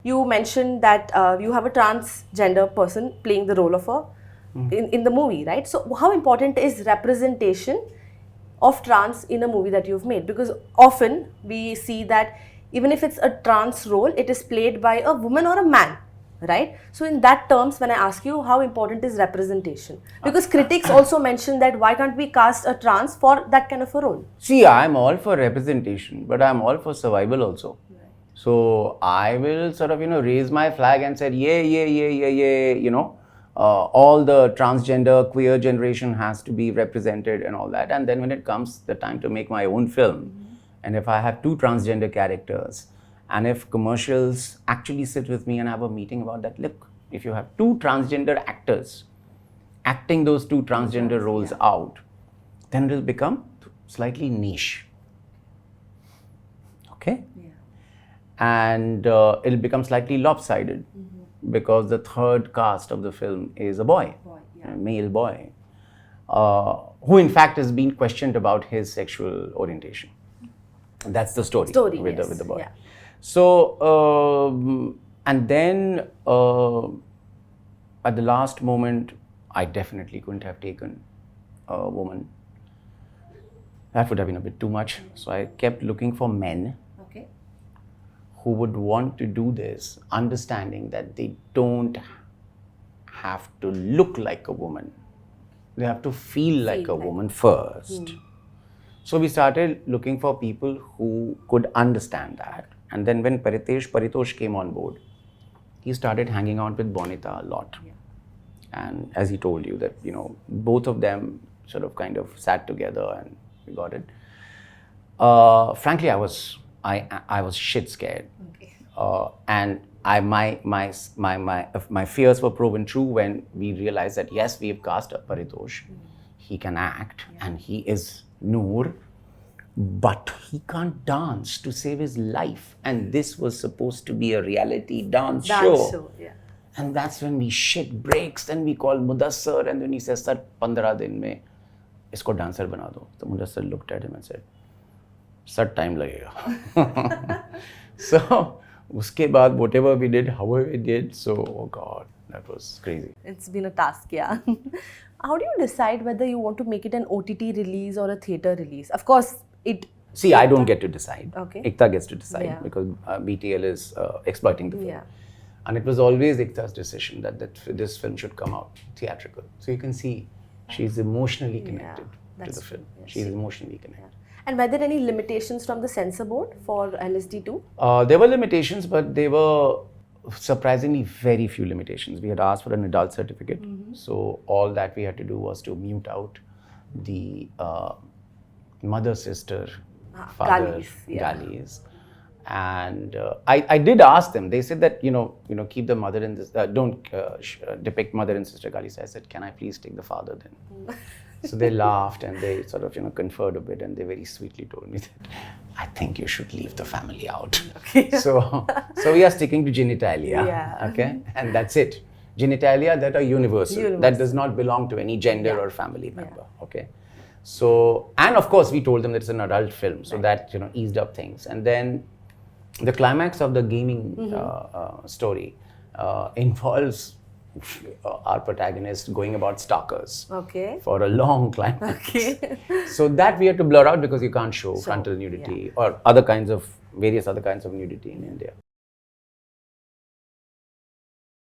you mentioned that you have a transgender person playing the role of a in the movie, right? So how important is representation of trans in a movie that you've made? Because often we see that even if it's a trans role, it is played by a woman or a man, right? So in that terms, when I ask you how important is representation, because critics also mention that why can't we cast a trans for that kind of a role? See, I'm all for representation, but I'm all for survival also. So I will sort of, raise my flag and say, yeah, all the transgender, queer generation has to be represented and all that. And then when it comes the time to make my own film, and if I have 2 transgender characters, and if commercials actually sit with me and have a meeting about that, look, if you have 2 transgender actors acting those 2 transgender roles out, then it will become slightly niche. Okay? And it'll become slightly lopsided because the third cast of the film is a boy, a male boy, who in fact has been questioned about his sexual orientation. That's the story with the boy. Yeah. So, and then at the last moment, I definitely couldn't have taken a woman. That would have been a bit too much. So I kept looking for men who would want to do this, understanding that they don't have to look like a woman. They have to feel like a woman first. So we started looking for people who could understand that. And then when Paritosh came on board, he started hanging out with Bonita a lot. And as he told you that, both of them sort of kind of sat together and we got it. Frankly, I was shit scared, and my fears were proven true when we realized that yes, we have cast a Paritosh, he can act and he is Noor, but he can't dance to save his life, and this was supposed to be a reality dance show. And that's when we shit breaks. Then we call Mudassar, and then he says, "Sir, 15 din mein isko dancer bana do." So Mudassar looked at him and said, "Sir, time lagega." So, uske baad, whatever we did, however we did, so, oh God, that was crazy. It's been a task, yeah. How do you decide whether you want to make it an OTT release or a theatre release? Of course, See, I don't get to decide. Okay. Ikta gets to decide because BTL is exploiting the film. And it was always Ikta's decision that this film should come out theatrical. So you can see she's emotionally connected to the film. She's emotionally connected. And were there any limitations from the censor board for LSD2? There were limitations, but they were surprisingly very few limitations. We had asked for an adult certificate. So all that we had to do was to mute out the mother, sister, father, galleys. And I did ask them. They said that keep the mother and this, don't depict mother and sister galleys. I said, can I please take the father then? So they laughed and they sort of conferred a bit, and they very sweetly told me that I think you should leave the family out. Okay. So we are sticking to genitalia. Okay, and that's it. Genitalia that are universal. That does not belong to any gender or family member. Okay. So, and of course we told them that it's an adult film, so that eased up things. And then the climax of the gaming story involves our protagonist going about stalkers for a long climax. So that we had to blur out because you can't show frontal nudity or various other kinds of nudity in India.